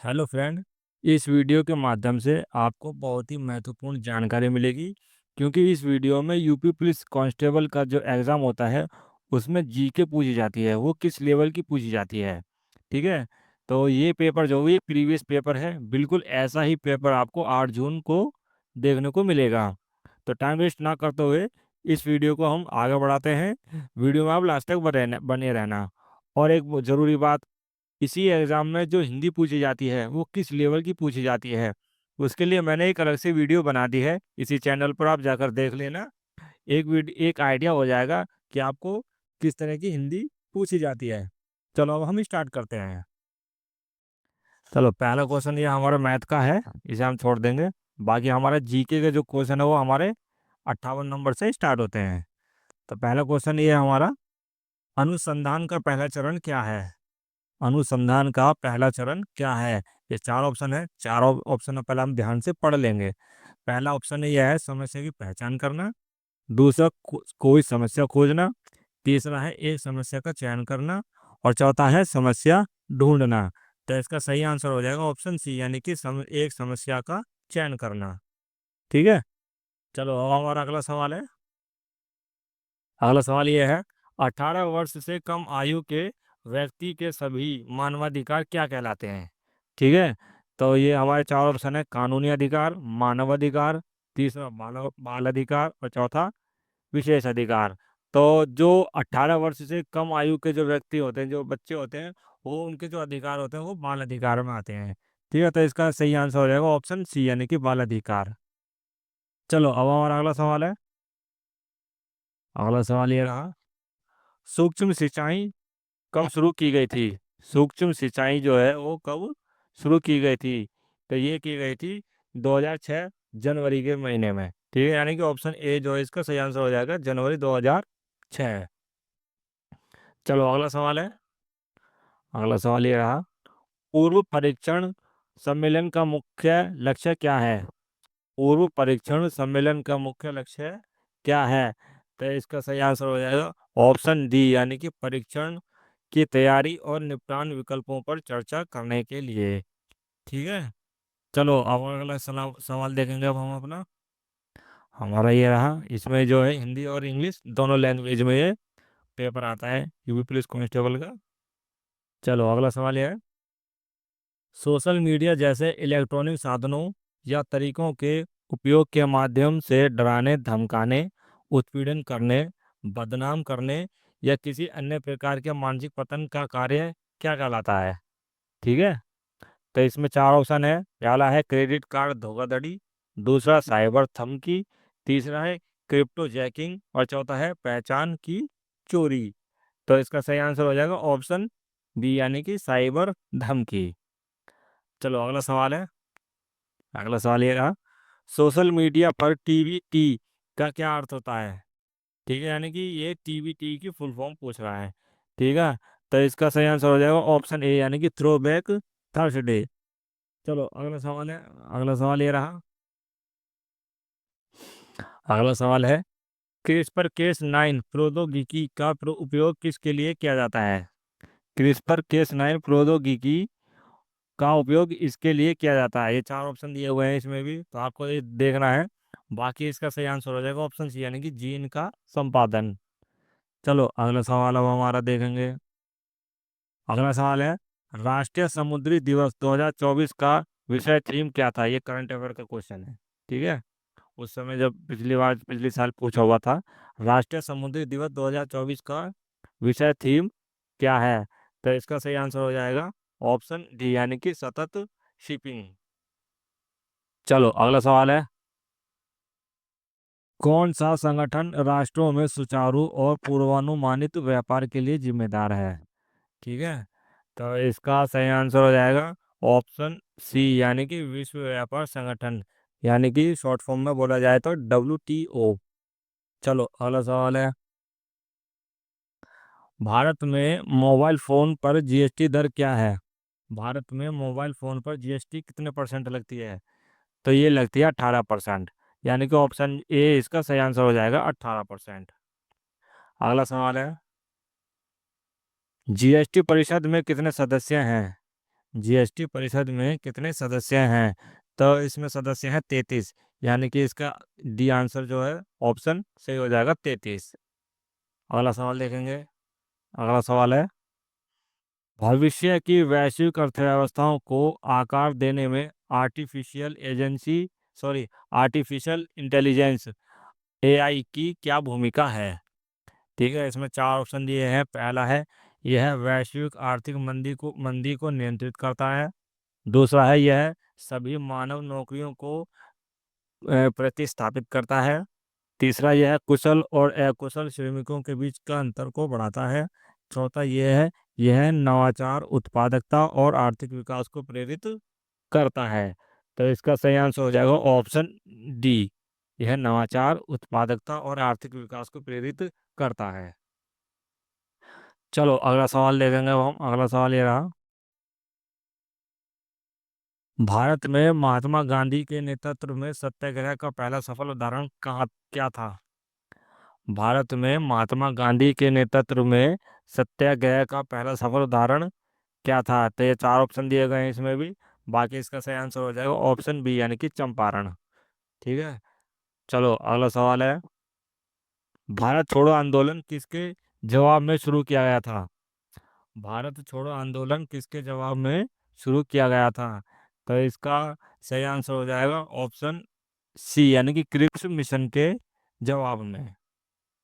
Hello friend. इस video के माध्यम से आपको बहुत ही महत्वपूर्ण जानकारी मिलेगी, क्योंकि इस वीडियो में यूपी पुलिस कांस्टेबल का जो एग्ज़ाम होता है उसमें जीके पूछी जाती है, वो किस लेवल की पूछी जाती है। ठीक है। तो ये पेपर जो भी प्रीवियस पेपर है, बिल्कुल ऐसा ही पेपर आपको 8 जून को देखने को मिलेगा। तो टाइम वेस्ट ना करते हुए इस वीडियो को हम आगे बढ़ाते हैं। वीडियो में आप लास्ट तक बने रहना। और एक वो ज़रूरी बात, इसी एग्जाम में जो हिंदी पूछी जाती है वो किस लेवल की पूछी जाती है, उसके लिए मैंने एक अलग से वीडियो बना दी है। इसी चैनल पर आप जाकर देख लेना। एक आइडिया हो जाएगा कि आपको किस तरह की हिंदी पूछी जाती है। चलो अब हम स्टार्ट करते हैं। चलो पहला क्वेश्चन ये हमारा मैथ का है, इसे हम छोड़ देंगे। बाकी हमारे जीके के जो क्वेश्चन है वो हमारे 58 नंबर से स्टार्ट होते हैं। तो पहला क्वेश्चन ये है हमारा, अनुसंधान का पहला चरण क्या है। अनुसंधान का पहला चरण क्या है। ये चार ऑप्शन है, चारों ऑप्शन पहले हम ध्यान से पढ़ लेंगे। पहला ऑप्शन यह है समस्या की पहचान करना। दूसरा कोई समस्या खोजना। तीसरा है एक समस्या का चयन करना। और चौथा है समस्या ढूंढना। तो इसका सही आंसर हो जाएगा ऑप्शन सी, यानी कि एक समस्या का चयन करना। ठीक है। चलो अब हमारा अगला सवाल है। अगला सवाल यह है, 18 वर्ष से कम आयु के व्यक्ति के सभी मानवाधिकार क्या कहलाते हैं। ठीक है। तो ये हमारे चार ऑप्शन है, कानूनी अधिकार, मानव अधिकार, तीसरा मानव बाल अधिकार, और चौथा विशेष अधिकार। तो जो 18 वर्ष से कम आयु के जो व्यक्ति होते हैं, जो बच्चे होते हैं, वो उनके जो अधिकार होते हैं वो बाल अधिकार में आते हैं। ठीक है। तो इसका सही आंसर हो जाएगा ऑप्शन सी, यानी कि बाल अधिकार। चलो अब हमारा अगला सवाल है। अगला सवाल ये रहा, सूक्ष्म सिंचाई कब शुरू की गई थी। सूक्ष्म सिंचाई जो है वो कब शुरू की गई थी। तो ये की गई थी 2006 जनवरी के महीने में। ठीक है, यानी कि ऑप्शन ए जो है इसका सही आंसर हो जाएगा जनवरी 2006। चलो अगला सवाल है। अगला सवाल ये रहा, पूर्व परीक्षण सम्मेलन का मुख्य लक्ष्य क्या है। पूर्व परीक्षण सम्मेलन का मुख्य लक्ष्य क्या है। तो इसका सही आंसर हो जाएगा ऑप्शन डी, यानी कि परीक्षण की तैयारी और निपटान विकल्पों पर चर्चा करने के लिए। ठीक है। चलो अब अगला सवाल देखेंगे अब हम अपना। हमारा ये रहा, इसमें जो है हिंदी और इंग्लिश दोनों लैंग्वेज में ये पेपर आता है यूपी पुलिस कांस्टेबल का। चलो अगला सवाल ये है, सोशल मीडिया जैसे इलेक्ट्रॉनिक साधनों या तरीकों के उपयोग के माध्यम से डराने, धमकाने, उत्पीड़न करने, बदनाम करने या किसी अन्य प्रकार के मानसिक पतन का कार्य क्या कहलाता है। ठीक है। तो इसमें चार ऑप्शन है। पहला है क्रेडिट कार्ड धोखाधड़ी, दूसरा साइबर धमकी, तीसरा है क्रिप्टो जैकिंग, और चौथा है पहचान की चोरी। तो इसका सही आंसर हो जाएगा ऑप्शन बी, यानी कि साइबर धमकी। चलो अगला सवाल है। अगला सवाल ये रहा, सोशल मीडिया पर टीबीटी का क्या अर्थ होता है। ठीक है, यानी कि ये टीबीटी की फुल फॉर्म पूछ रहा है। ठीक है। तो इसका सही आंसर हो जाएगा ऑप्शन ए, यानी कि थ्रो बैक थर्सडे। चलो अगला सवाल है। अगला सवाल ये रहा। अगला सवाल है, क्रिस्पर केस 9 प्रौद्योगिकी का उपयोग किसके लिए किया जाता है। क्रिस्पर केस 9 प्रौद्योगिकी का उपयोग इसके लिए किया जाता है। ये चार ऑप्शन दिए हुए हैं इसमें भी, तो आपको ये देखना है। बाकी इसका सही आंसर हो जाएगा ऑप्शन सी, यानी कि जीन का संपादन। चलो अगला सवाल अब हमारा देखेंगे। अगला सवाल है, राष्ट्रीय समुद्री दिवस 2024 का विषय थीम क्या था। ये करंट अफेयर का क्वेश्चन है। ठीक है। उस समय जब पिछली साल पूछा हुआ था, राष्ट्रीय समुद्री दिवस 2024 का विषय थीम क्या है। तो इसका सही आंसर हो जाएगा ऑप्शन डी, यानी कि सतत शिपिंग। चलो अगला सवाल है, कौन सा संगठन राष्ट्रों में सुचारू और पूर्वानुमानित व्यापार के लिए जिम्मेदार है। ठीक है। तो इसका सही आंसर हो जाएगा ऑप्शन सी, यानी कि विश्व व्यापार संगठन, यानी कि शॉर्ट फॉर्म में बोला जाए तो WTO। चलो अगला सवाल है, भारत में मोबाइल फोन पर जीएसटी दर क्या है। भारत में मोबाइल फोन पर जीएसटी कितने परसेंट लगती है। तो ये लगती है 18%, यानी कि ऑप्शन ए इसका सही आंसर हो जाएगा 18%। अगला सवाल है, जीएसटी परिषद में कितने सदस्य हैं। जीएसटी परिषद में कितने सदस्य हैं? तो इसमें सदस्य हैं 33, यानी कि इसका डी आंसर जो है ऑप्शन सही हो जाएगा 33। अगला सवाल देखेंगे। अगला सवाल है, भविष्य की वैश्विक अर्थव्यवस्थाओं को आकार देने में आर्टिफिशियल इंटेलिजेंस एआई की क्या भूमिका है? ठीक है, इसमें चार ऑप्शन दिए हैं। पहला है, यह वैश्विक आर्थिक मंदी को नियंत्रित करता है। दूसरा है, यह सभी मानव नौकरियों को प्रतिस्थापित करता है। तीसरा, यह कुशल और अकुशल श्रमिकों के बीच का अंतर को बढ़ाता है। चौथा यह है, यह नवाचार, उत्पादकता और आर्थिक विकास को प्रेरित करता है। तो इसका सही आंसर हो जाएगा ऑप्शन डी, यह नवाचार, उत्पादकता और आर्थिक विकास को प्रेरित करता है। चलो अगला सवाल ले लेंगे हम। अगला सवाल ये रहा, भारत में महात्मा गांधी के नेतृत्व में सत्याग्रह का पहला सफल उदाहरण कहाँ क्या था? भारत में महात्मा गांधी के नेतृत्व में सत्याग्रह का पहला सफल उदाहरण क्या था? तो ये चार ऑप्शन दिए गए हैं इसमें भी। बाकी इसका सही आंसर हो जाएगा ऑप्शन बी, यानी कि चंपारण। ठीक है। चलो अगला सवाल है, भारत छोड़ो आंदोलन किसके जवाब में शुरू किया गया था? भारत छोड़ो आंदोलन किसके जवाब में शुरू किया गया था? तो इसका सही आंसर हो जाएगा ऑप्शन सी, यानी कि क्रिप्स मिशन के जवाब में।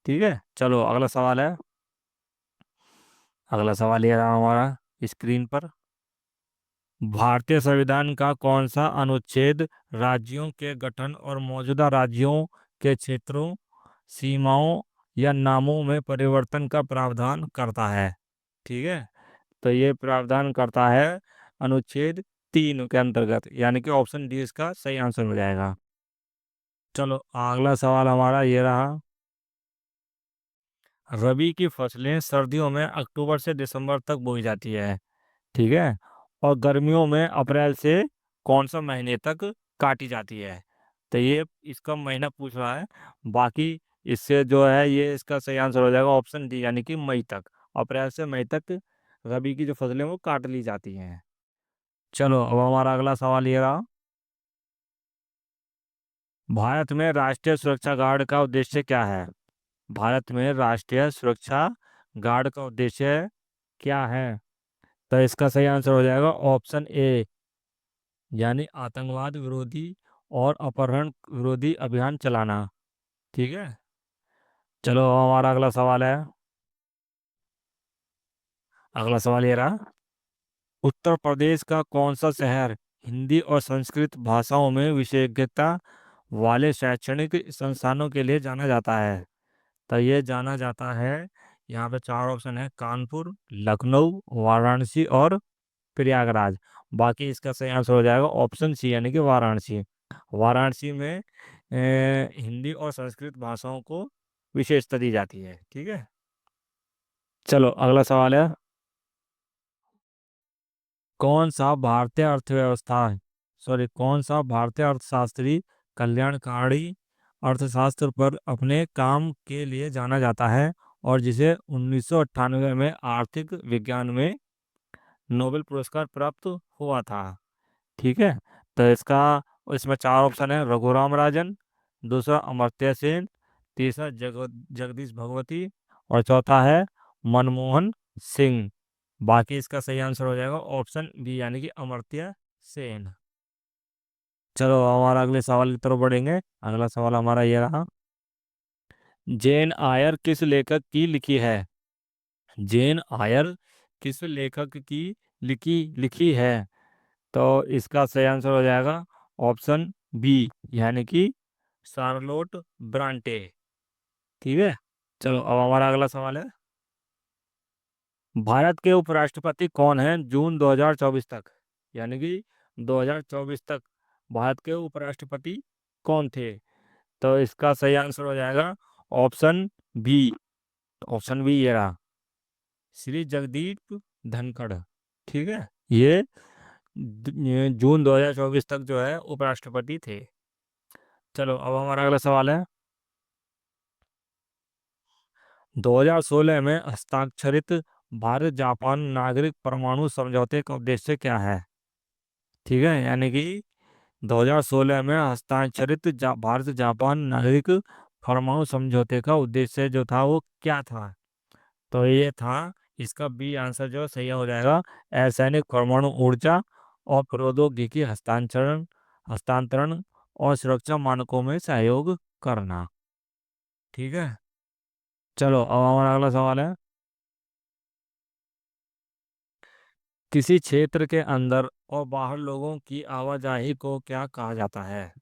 ठीक है। चलो अगला सवाल है। अगला सवाल ये रहा हमारा स्क्रीन पर, भारतीय संविधान का कौन सा अनुच्छेद राज्यों के गठन और मौजूदा राज्यों के क्षेत्रों, सीमाओं या नामों में परिवर्तन का प्रावधान करता है? ठीक है, तो ये प्रावधान करता है अनुच्छेद 3 के अंतर्गत, यानी कि ऑप्शन डी इसका सही आंसर हो जाएगा। चलो अगला सवाल हमारा ये रहा, रबी की फसलें सर्दियों में अक्टूबर से दिसंबर तक बोई जाती है। ठीक है, और गर्मियों में अप्रैल से कौन सा महीने तक काटी जाती है? तो ये इसका महीना पूछ रहा है। बाकी इससे जो है ये इसका सही आंसर हो जाएगा ऑप्शन डी, यानी कि मई तक। अप्रैल से मई तक रबी की जो फसलें वो काट ली जाती हैं। चलो अब हमारा अगला सवाल ये रहा, भारत में राष्ट्रीय सुरक्षा गार्ड का उद्देश्य क्या है? भारत में राष्ट्रीय सुरक्षा गार्ड का उद्देश्य क्या है? तो इसका सही आंसर हो जाएगा ऑप्शन ए, यानी आतंकवाद विरोधी और अपहरण विरोधी अभियान चलाना। ठीक है। चलो हमारा अगला सवाल है। अगला सवाल ये रहा, उत्तर प्रदेश का कौन सा शहर हिंदी और संस्कृत भाषाओं में विशेषज्ञता वाले शैक्षणिक संस्थानों के लिए जाना जाता है? तो ये जाना जाता है, यहाँ पे चार ऑप्शन है, कानपुर, लखनऊ, वाराणसी और प्रयागराज। बाकी इसका सही आंसर हो जाएगा ऑप्शन सी, यानी कि वाराणसी। वाराणसी में हिंदी और संस्कृत भाषाओं को विशेषता दी जाती है। ठीक है। चलो अगला सवाल है, कौन सा भारतीय अर्थव्यवस्था कौन सा भारतीय अर्थशास्त्री कल्याणकारी अर्थशास्त्र पर अपने काम के लिए जाना जाता है और जिसे 1998 में आर्थिक विज्ञान में नोबेल पुरस्कार प्राप्त हुआ था? ठीक है, तो इसमें चार ऑप्शन है, रघुराम राजन, दूसरा अमर्त्य सेन, तीसरा जगदीश भगवती और चौथा है मनमोहन सिंह। बाकी इसका सही आंसर हो जाएगा ऑप्शन बी, यानी कि अमर्त्य सेन। चलो हमारा अगले सवाल की तरफ बढ़ेंगे। अगला सवाल हमारा ये रहा, जेन आयर किस लेखक की लिखी है? जेन आयर किस लेखक की लिखी लिखी है? तो इसका सही आंसर हो जाएगा ऑप्शन बी, यानी कि शार्लोट ब्रांटे। ठीक है। चलो अब हमारा अगला सवाल है, भारत के उपराष्ट्रपति कौन हैं जून 2024 तक, यानी कि 2024 तक भारत के उपराष्ट्रपति कौन थे? तो इसका सही आंसर हो जाएगा ऑप्शन बी। ऑप्शन बी ये रहा, श्री जगदीप धनखड़। ठीक है, ये जून 2024 तक जो है उपराष्ट्रपति थे। चलो अब हमारा अगला सवाल है, 2016 में हस्ताक्षरित भारत जापान नागरिक परमाणु समझौते का उद्देश्य क्या है? ठीक है, यानी कि 2016 में हस्ताक्षरित भारत जापान नागरिक परमाणु समझौते का उद्देश्य जो था वो क्या था? तो ये था, इसका बी आंसर जो सही हो जाएगा, असैनिक परमाणु ऊर्जा और प्रौद्योगिकी हस्तांतरण हस्तांतरण और सुरक्षा मानकों में सहयोग करना। ठीक है, चलो अब हमारा अगला सवाल है। किसी क्षेत्र के अंदर और बाहर लोगों की आवाजाही को क्या कहा जाता है?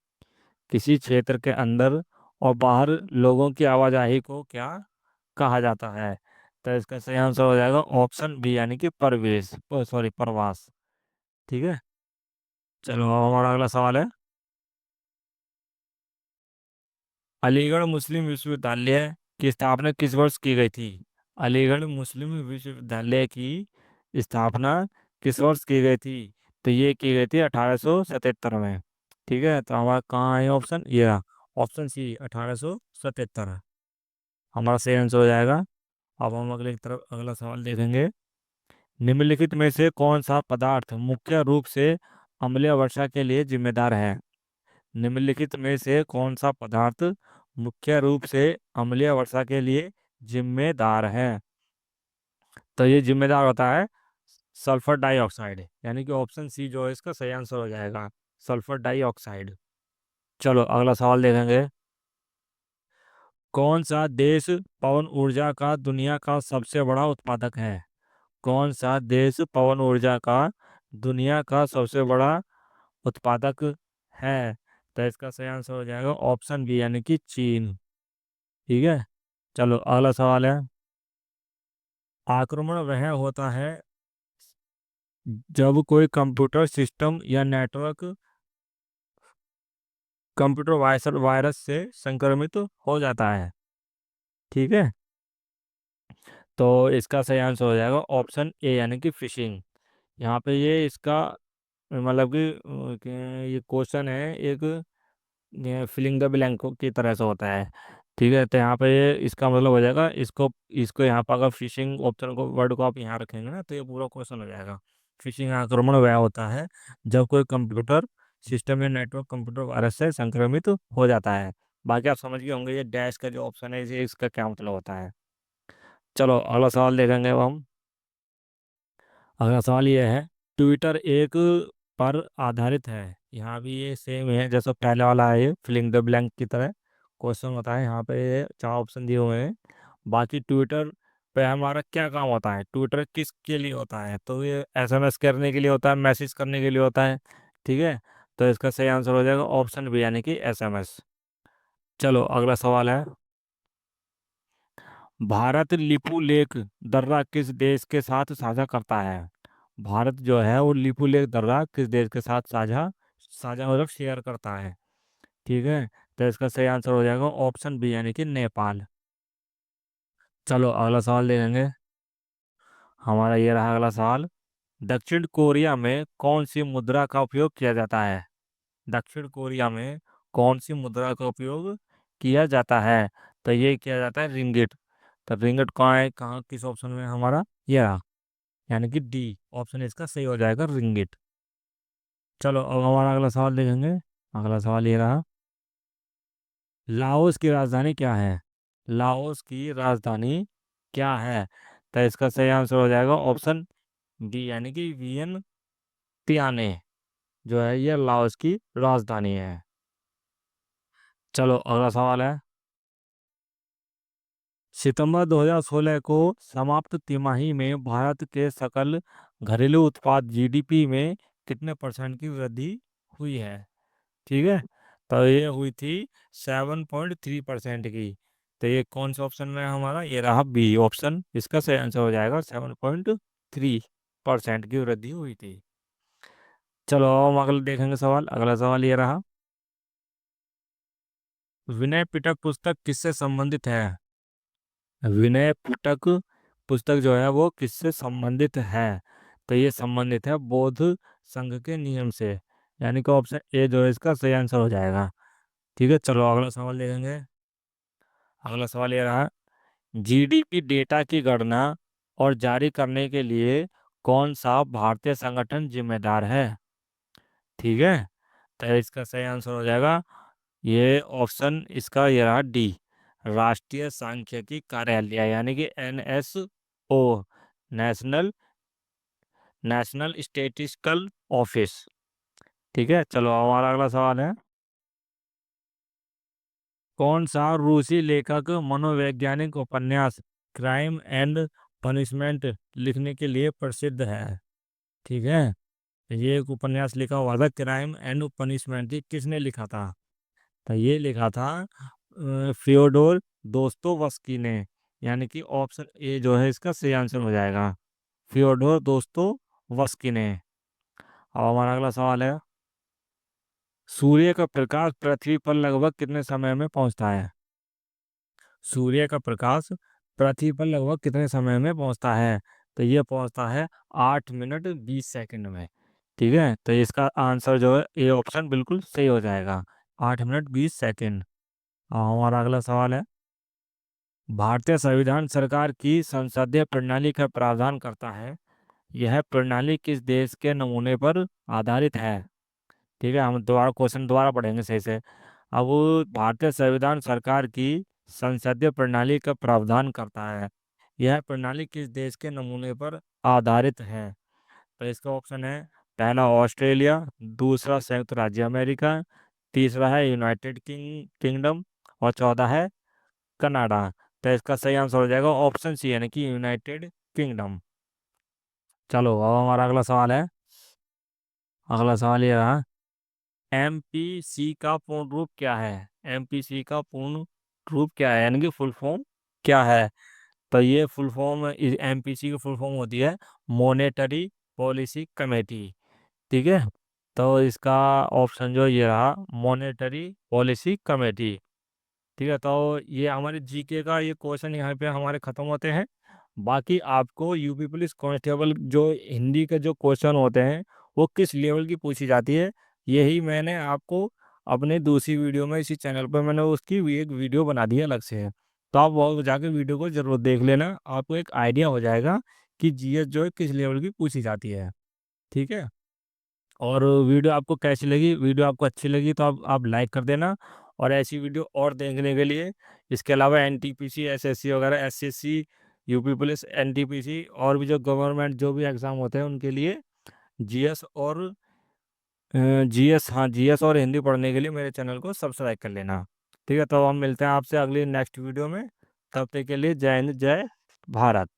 किसी क्षेत्र के अंदर और बाहर लोगों की आवाजाही को क्या कहा जाता है? तो इसका सही आंसर हो जाएगा ऑप्शन बी, यानी कि प्रवेश, सॉरी, प्रवास। ठीक है, चलो अब हमारा अगला सवाल है। अलीगढ़ मुस्लिम विश्वविद्यालय की स्थापना किस वर्ष की गई थी? अलीगढ़ मुस्लिम विश्वविद्यालय की स्थापना किस वर्ष की गई थी? तो ये की गई थी 1877 में। ठीक है, तो हमारा कहाँ है ऑप्शन, ये रहा, ऑप्शन सी 1877 हमारा सही आंसर हो जाएगा। अब हम अगले की तरफ अगला सवाल देखेंगे। निम्नलिखित में से कौन सा पदार्थ मुख्य रूप से अम्लीय वर्षा के लिए जिम्मेदार है? निम्नलिखित में से कौन सा पदार्थ मुख्य रूप से अम्लीय वर्षा के लिए जिम्मेदार है? तो ये जिम्मेदार होता है सल्फर डाइऑक्साइड, यानी कि ऑप्शन सी जो है इसका सही आंसर हो जाएगा, सल्फर डाइऑक्साइड। चलो अगला सवाल देखेंगे। कौन सा देश पवन ऊर्जा का दुनिया का सबसे बड़ा उत्पादक है? कौन सा देश पवन ऊर्जा का दुनिया का सबसे बड़ा उत्पादक है? तो इसका सही आंसर हो जाएगा ऑप्शन बी, यानी कि चीन। ठीक है, चलो अगला सवाल है। आक्रमण वह होता है जब कोई कंप्यूटर सिस्टम या नेटवर्क कंप्यूटर वायरस से संक्रमित हो जाता है। ठीक है, तो इसका सही आंसर हो जाएगा ऑप्शन ए, यानी कि फिशिंग। यहाँ पे ये इसका मतलब कि ये क्वेश्चन है एक, ये फिलिंग द ब्लैंक की तरह से होता है। ठीक है, तो यहाँ पे ये इसका मतलब हो जाएगा, इसको इसको यहाँ पर अगर फिशिंग ऑप्शन को वर्ड को आप यहाँ रखेंगे ना, तो ये पूरा क्वेश्चन हो जाएगा। फिशिंग आक्रमण वह होता है जब कोई कंप्यूटर सिस्टम या नेटवर्क कंप्यूटर वायरस से संक्रमित हो जाता है। बाकी आप समझ गए होंगे ये डैश का जो ऑप्शन है ये इसका क्या मतलब होता है। चलो अगला सवाल देखेंगे अब हम। अगला सवाल ये है, ट्विटर एक पर आधारित है। यहाँ भी ये सेम है जैसा पहले वाला है, ये फिलिंग द ब्लैंक की तरह क्वेश्चन होता है। यहाँ पे ये चार ऑप्शन दिए हुए हैं। बाकी ट्विटर पे हमारा क्या काम होता है, ट्विटर किसके लिए होता है? तो ये एसएमएस करने के लिए होता है, मैसेज करने के लिए होता है। ठीक है, तो इसका सही आंसर हो जाएगा ऑप्शन बी, यानी कि एसएमएस। चलो अगला सवाल है। भारत लिपू लेक दर्रा किस देश के साथ साझा करता है? भारत जो है वो लिपू लेक दर्रा किस देश के साथ साझा साझा मतलब शेयर करता है? ठीक है, तो इसका सही आंसर हो जाएगा ऑप्शन बी, यानी कि नेपाल। चलो अगला सवाल देखेंगे। हमारा ये रहा अगला सवाल। दक्षिण कोरिया में कौन सी मुद्रा का उपयोग किया जाता है? दक्षिण कोरिया में कौन सी मुद्रा का उपयोग किया जाता है? तो ये किया जाता है रिंगिट। तो रिंगिट कहाँ है, कहाँ किस ऑप्शन में है हमारा, ये रहा, यानी कि डी ऑप्शन इसका सही हो जाएगा, रिंगिट। चलो अब हमारा अगला सवाल देखेंगे। अगला सवाल ये रहा। लाओस की राजधानी क्या है? लाओस की राजधानी क्या है? तो इसका सही आंसर हो जाएगा ऑप्शन डी, यानी कि वियन तियाने जो है ये लाओस की राजधानी है। चलो अगला सवाल है। सितंबर 2016 को समाप्त तिमाही में भारत के सकल घरेलू उत्पाद जीडीपी में कितने परसेंट की वृद्धि हुई है? ठीक है, तो ये हुई थी 7.3% की। तो ये कौन सा ऑप्शन में है हमारा, ये रहा बी ऑप्शन, इसका सही आंसर हो जाएगा 7.3% की वृद्धि हुई थी। चलो हम अगला देखेंगे सवाल। अगला सवाल ये रहा। विनय पिटक पुस्तक किससे संबंधित है? विनय पिटक पुस्तक जो है वो किससे संबंधित है? तो ये संबंधित है बौद्ध संघ के नियम से, यानी कि ऑप्शन ए जो है इसका सही आंसर हो जाएगा। ठीक है, चलो अगला सवाल देखेंगे। अगला सवाल ये रहा। जीडीपी डेटा की गणना और जारी करने के लिए कौन सा भारतीय संगठन जिम्मेदार है? ठीक है, तो इसका सही आंसर हो जाएगा ये ऑप्शन, इसका ये रहा डी, राष्ट्रीय सांख्यिकी कार्यालय, यानी कि NSO, national national statistical office. ठीक है, चलो हमारा अगला सवाल है, कौन सा रूसी लेखक मनोवैज्ञानिक उपन्यास क्राइम एंड पनिशमेंट लिखने के लिए प्रसिद्ध है? ठीक है, तो ये एक उपन्यास लिखा हुआ था क्राइम एंड पनिशमेंट, ये किसने लिखा था? तो ये लिखा था फ्योडोर दोस्तोवस्की ने, यानी कि ऑप्शन ए जो है इसका सही आंसर हो जाएगा, फ्योडोर दोस्तोवस्की ने। अब हमारा अगला सवाल है, सूर्य का प्रकाश पृथ्वी पर लगभग कितने समय में पहुंचता है? सूर्य का प्रकाश पृथ्वी पर लगभग कितने समय में पहुंचता है? तो ये पहुंचता है 8 मिनट 20 सेकंड में। ठीक है, तो इसका आंसर जो है ए ऑप्शन बिल्कुल सही हो जाएगा, 8 मिनट 20 सेकंड। हमारा अगला सवाल है, भारतीय संविधान सरकार की संसदीय प्रणाली का प्रावधान करता है, यह प्रणाली किस देश के नमूने पर आधारित है? ठीक है, हम दोबारा क्वेश्चन दोबारा पढ़ेंगे सही से। अब भारतीय संविधान सरकार की संसदीय प्रणाली का प्रावधान करता है, यह प्रणाली किस देश के नमूने पर आधारित है? तो इसका ऑप्शन है, पहला ऑस्ट्रेलिया, दूसरा संयुक्त राज्य अमेरिका, तीसरा है यूनाइटेड किंगडम, और चौथा है कनाडा। तो इसका सही आंसर हो जाएगा ऑप्शन सी, यानी कि यूनाइटेड किंगडम। चलो अब हमारा अगला सवाल है, अगला सवाल ये रहा, MPC का पूर्ण रूप क्या है? MPC का पूर्ण रूप क्या है, यानी कि फुल फॉर्म क्या है? तो ये फुल फॉर्म, MPC की फुल फॉर्म होती है मॉनेटरी पॉलिसी कमेटी। ठीक है, तो इसका ऑप्शन जो ये रहा, मॉनेटरी पॉलिसी कमेटी। ठीक है, तो ये हमारे जीके का ये क्वेश्चन यहाँ पे हमारे खत्म होते हैं। बाकी आपको यूपी पुलिस कांस्टेबल जो हिंदी के जो क्वेश्चन होते हैं वो किस लेवल की पूछी जाती है, यही मैंने आपको अपने दूसरी वीडियो में, इसी चैनल पर मैंने उसकी एक वीडियो बना दी है अलग से। तो आप वो जाके वीडियो को जरूर देख लेना, आपको एक आइडिया हो जाएगा कि जीएस जो है किस लेवल की पूछी जाती है। ठीक है, और वीडियो आपको कैसी लगी, वीडियो आपको अच्छी लगी तो आप लाइक कर देना, और ऐसी वीडियो और देखने के लिए, इसके अलावा NTPC SSC वगैरह, SSC, यूपी पुलिस, NTPC और भी जो गवर्नमेंट जो भी एग्ज़ाम होते हैं उनके लिए जीएस और जीएस, हाँ जीएस और हिंदी पढ़ने के लिए मेरे चैनल को सब्सक्राइब कर लेना। ठीक है, तो हम मिलते हैं आपसे अगली नेक्स्ट वीडियो में, तब तक के लिए जय हिंद जय भारत।